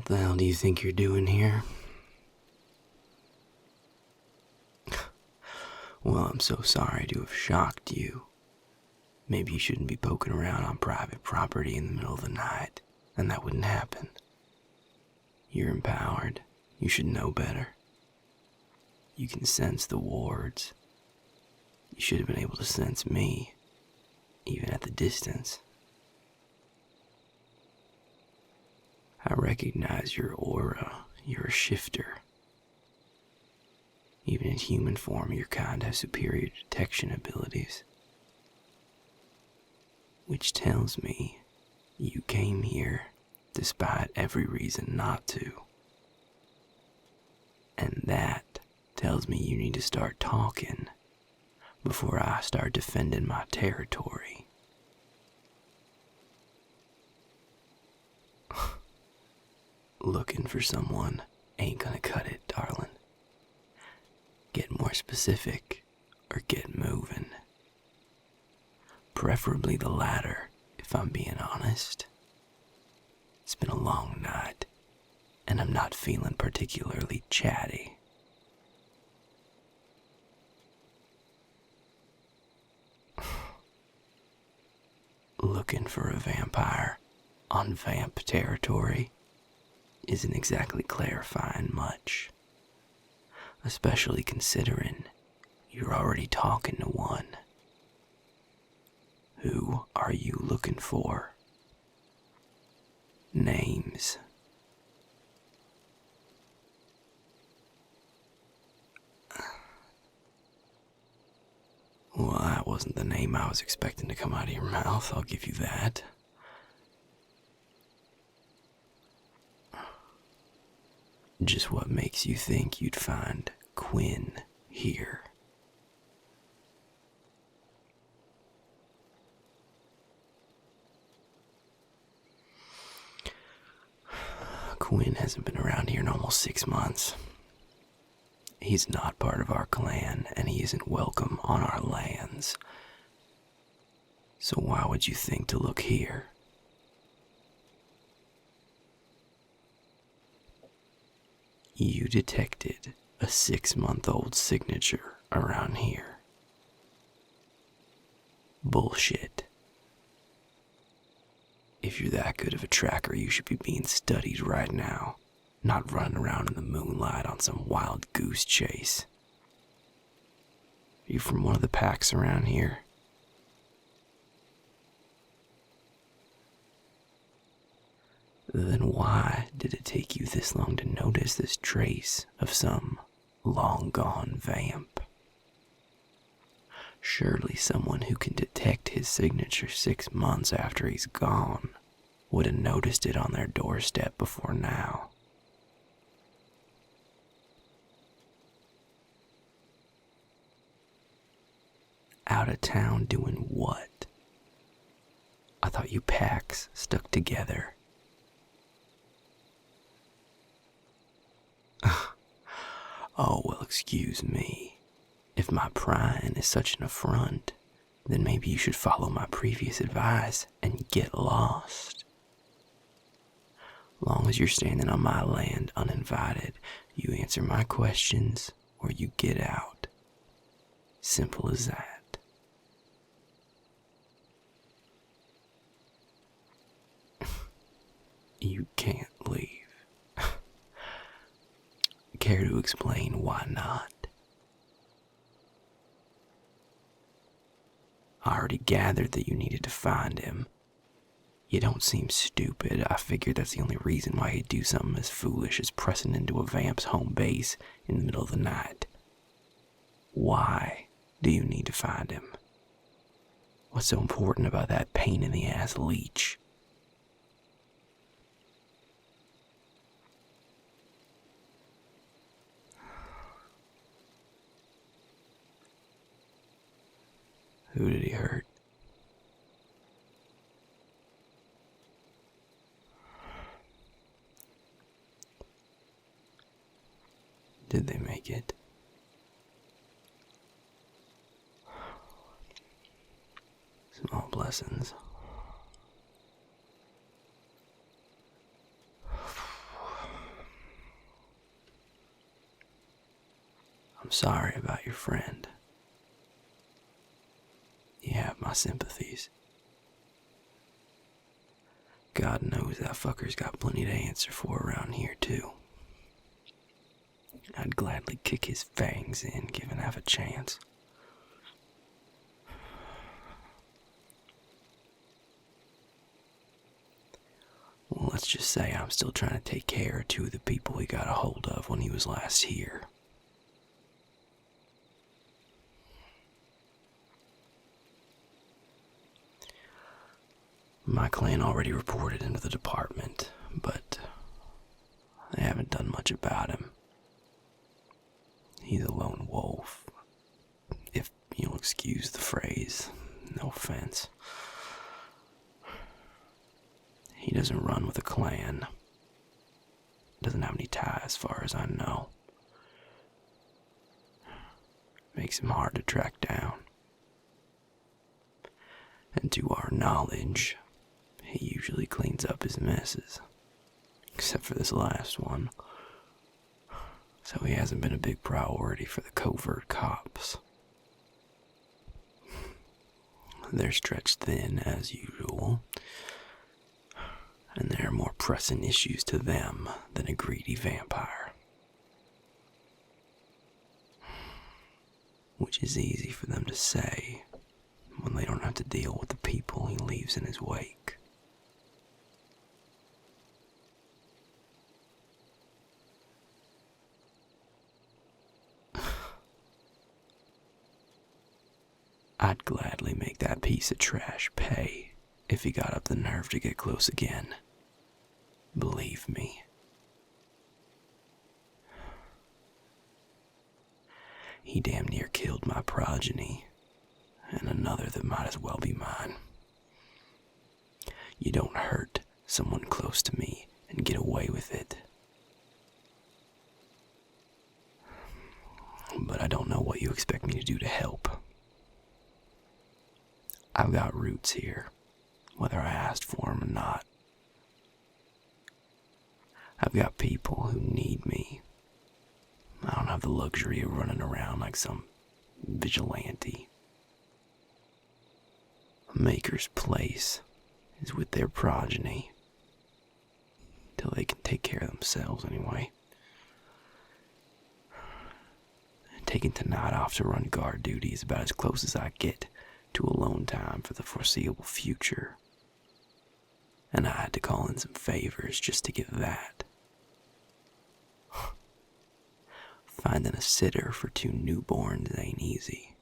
What the hell do you think you're doing here? Well, I'm so sorry to have shocked you. Maybe you shouldn't be poking around on private property in the middle of the night, and that wouldn't happen. You're empowered. You should know better. You can sense the wards. You should have been able to sense me, even at the distance. I recognize your aura. You're a shifter. Even in human form, your kind have superior detection abilities. Which tells me you came here despite every reason not to. And that tells me you need to start talking before I start defending my territory. Looking for someone ain't gonna cut it, darling. Get more specific or get moving. Preferably the latter, if I'm being honest. It's been a long night, and I'm not feeling particularly chatty. Looking for a vampire on vamp territory isn't exactly clarifying much, especially considering you're already talking to one. Who are you looking for? Names. Well, that wasn't the name I was expecting to come out of your mouth, I'll give you that. Just what makes you think you'd find Quinn here? Quinn hasn't been around here in almost 6 months. He's not part of our clan, and he isn't welcome on our lands. So why would you think to look here? You detected a 6-month-old signature around here. Bullshit. If you're that good of a tracker, you should be being studied right now, not running around in the moonlight on some wild goose chase. Are you from one of the packs around here? Then why did it take you this long to notice this trace of some long-gone vamp? Surely someone who can detect his signature 6 months after he's gone would have noticed it on their doorstep before now. Out of town doing what? I thought you packs stuck together. Oh, well, excuse me. If my prying is such an affront, then maybe you should follow my previous advice and get lost. Long as you're standing on my land uninvited, you answer my questions or you get out. Simple as that. You can't leave. Care to explain why not? I already gathered that you needed to find him. You don't seem stupid. I figured that's the only reason why he'd do something as foolish as pressing into a vamp's home base in the middle of the night. Why do you need to find him? What's so important about that pain-in-the-ass leech? Who did he hurt? Did they make it? Small blessings. I'm sorry about your friend. You have my sympathies. God knows that fucker's got plenty to answer for around here, too. I'd gladly kick his fangs in, given half a chance. Well, let's just say I'm still trying to take care of two of the people he got a hold of when he was last here. My clan already reported into the department, but they haven't done much about him. He's a lone wolf, if you'll excuse the phrase, no offense. He doesn't run with a clan. Doesn't have any ties as far as I know. Makes him hard to track down. And to our knowledge, he usually cleans up his messes. Except for this last one. So he hasn't been a big priority for the covert cops. They're stretched thin as usual. And there are more pressing issues to them than a greedy vampire. Which is easy for them to say when they don't have to deal with the people he leaves in his wake. I'd gladly make that piece of trash pay if he got up the nerve to get close again. Believe me. He damn near killed my progeny, and another that might as well be mine. You don't hurt someone close to me and get away with it. But I don't know what you expect me to do to help. I've got roots here, whether I asked for them or not. I've got people who need me. I don't have the luxury of running around like some vigilante. A maker's place is with their progeny. Till they can take care of themselves anyway. Taking tonight off to run guard duty is about as close as I get to alone time for the foreseeable future. And I had to call in some favors just to get that. Finding a sitter for two newborns ain't easy.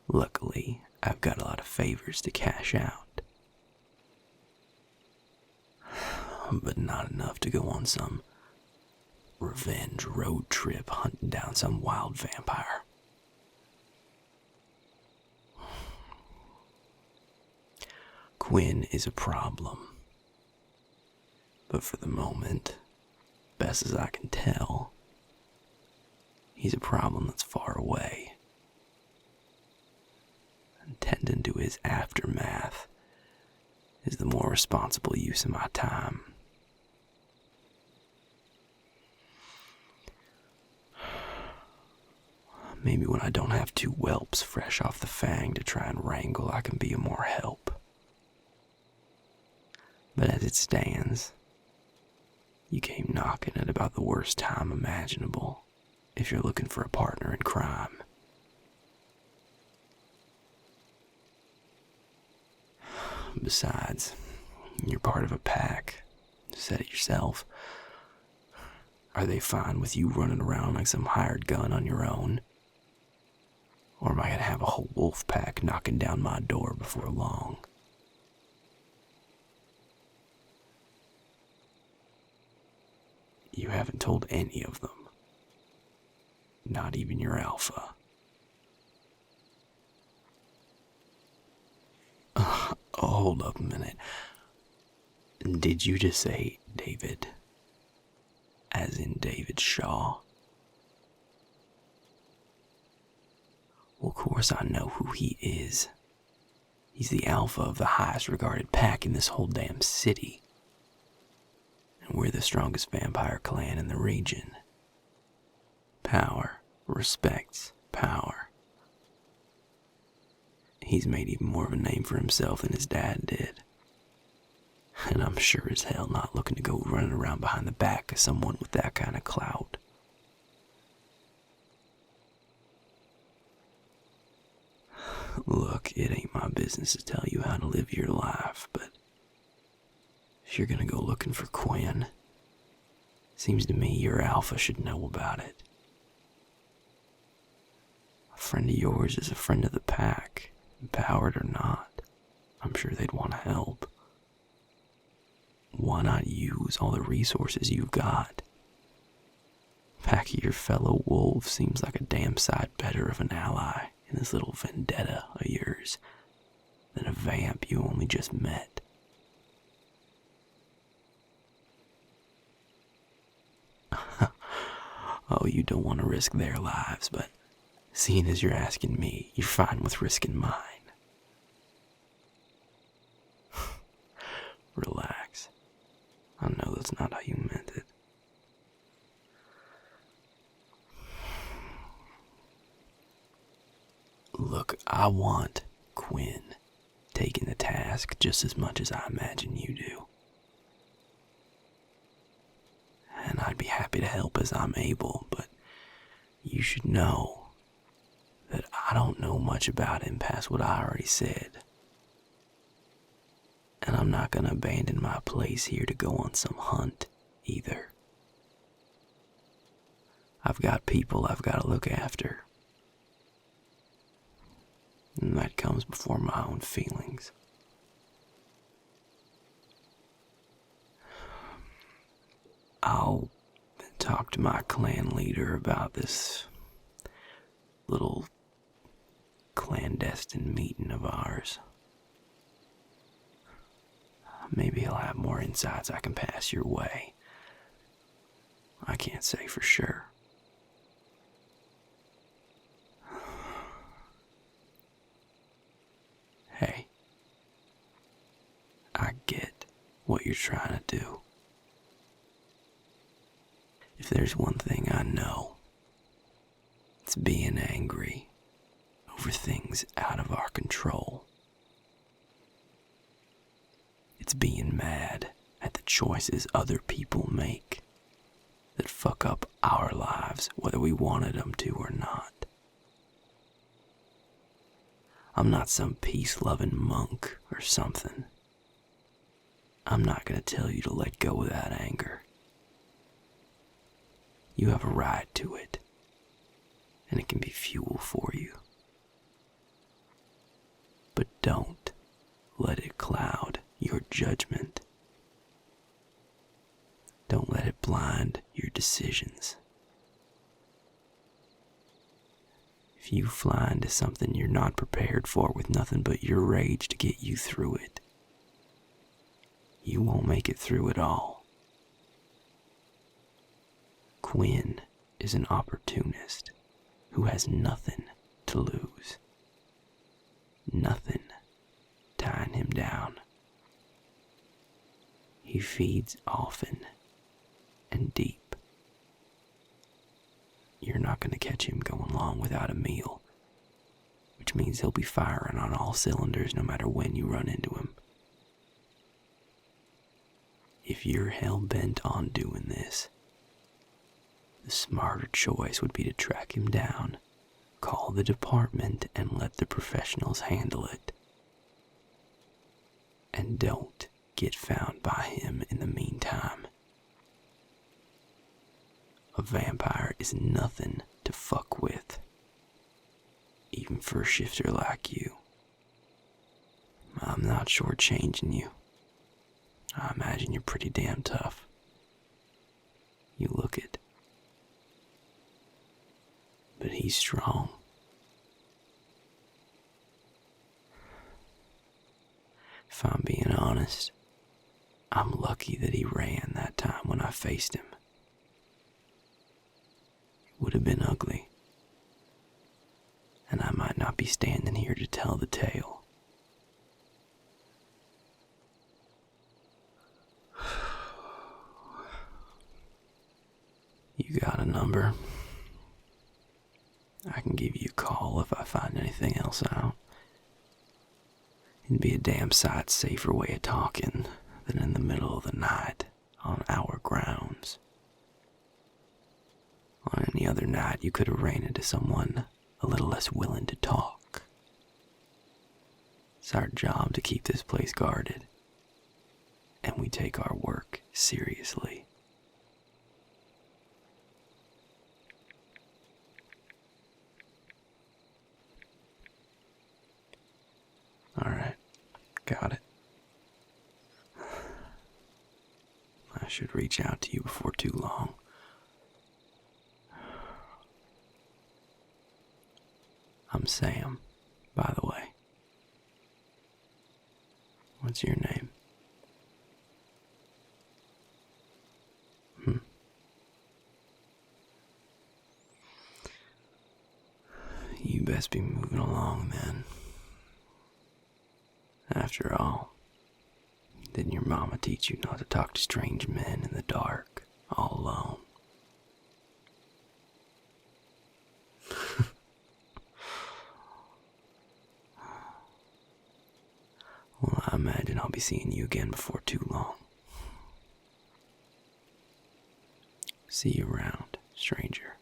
Luckily, I've got a lot of favors to cash out. But not enough to go on some revenge road trip hunting down some wild vampire. Quinn is a problem. But for the moment, best as I can tell, he's a problem that's far away. And tending to his aftermath is the more responsible use of my time. Maybe when I don't have two whelps fresh off the fang to try and wrangle, I can be of more help. But as it stands, you came knocking at about the worst time imaginable if you're looking for a partner in crime. Besides, you're part of a pack. You said it yourself. Are they fine with you running around like some hired gun on your own? Or am I going to have a whole wolf pack knocking down my door before long? You haven't told any of them. Not even your alpha. Hold up a minute. Did you just say David? As in David Shaw? Well, of course I know who he is. He's the alpha of the highest regarded pack in this whole damn city. And we're the strongest vampire clan in the region. Power respects power. He's made even more of a name for himself than his dad did. And I'm sure as hell not looking to go running around behind the back of someone with that kind of clout. Look, it ain't my business to tell you how to live your life, but if you're gonna go looking for Quinn, seems to me your alpha should know about it. A friend of yours is a friend of the pack, empowered or not. I'm sure they'd want to help. Why not use all the resources you've got? Pack of your fellow wolves seems like a damn sight better of an ally in this little vendetta of yours than a vamp you only just met. Oh, you don't want to risk their lives, but seeing as you're asking me, you're fine with risking mine. Relax. I know that's not how you meant it. Look, I want Quinn taking the task just as much as I imagine you do. And I'd be happy to help as I'm able, but you should know that I don't know much about him past what I already said. And I'm not gonna abandon my place here to go on some hunt either. I've got people I've got to look after. And that comes before my own feelings. I'll talk to my clan leader about this little clandestine meeting of ours. Maybe he'll have more insights I can pass your way. I can't say for sure. Hey, I get what you're trying to do. If there's one thing I know, it's being angry over things out of our control. It's being mad at the choices other people make that fuck up our lives whether we wanted them to or not. I'm not some peace-loving monk or something. I'm not gonna tell you to let go of that anger. You have a right to it, and it can be fuel for you. But don't let it cloud your judgment. Don't let it blind your decisions. If you fly into something you're not prepared for with nothing but your rage to get you through it, you won't make it through it all. Quinn is an opportunist who has nothing to lose. Nothing tying him down. He feeds often and deep. You're not going to catch him going long without a meal, which means he'll be firing on all cylinders no matter when you run into him. If you're hell-bent on doing this, the smarter choice would be to track him down, call the department, and let the professionals handle it. And don't get found by him in the meantime. A vampire is nothing to fuck with, even for a shifter like you. I'm not shortchanging you. I imagine you're pretty damn tough. You look it. But he's strong. If I'm being honest, I'm lucky that he ran that time when I faced him. It would have been ugly, and I might not be standing here to tell the tale. You got a number? I can give you a call if I find anything else out. It'd be a damn sight safer way of talking than in the middle of the night on our grounds. On any other night, you could have ran into someone a little less willing to talk. It's our job to keep this place guarded, and we take our work seriously. Alright, got it. I should reach out to you before too long. I'm Sam, by the way. What's your name? You best be moving along then. After all, didn't your mama teach you not to talk to strange men in the dark, all alone? Well, I imagine I'll be seeing you again before too long. See you around, stranger.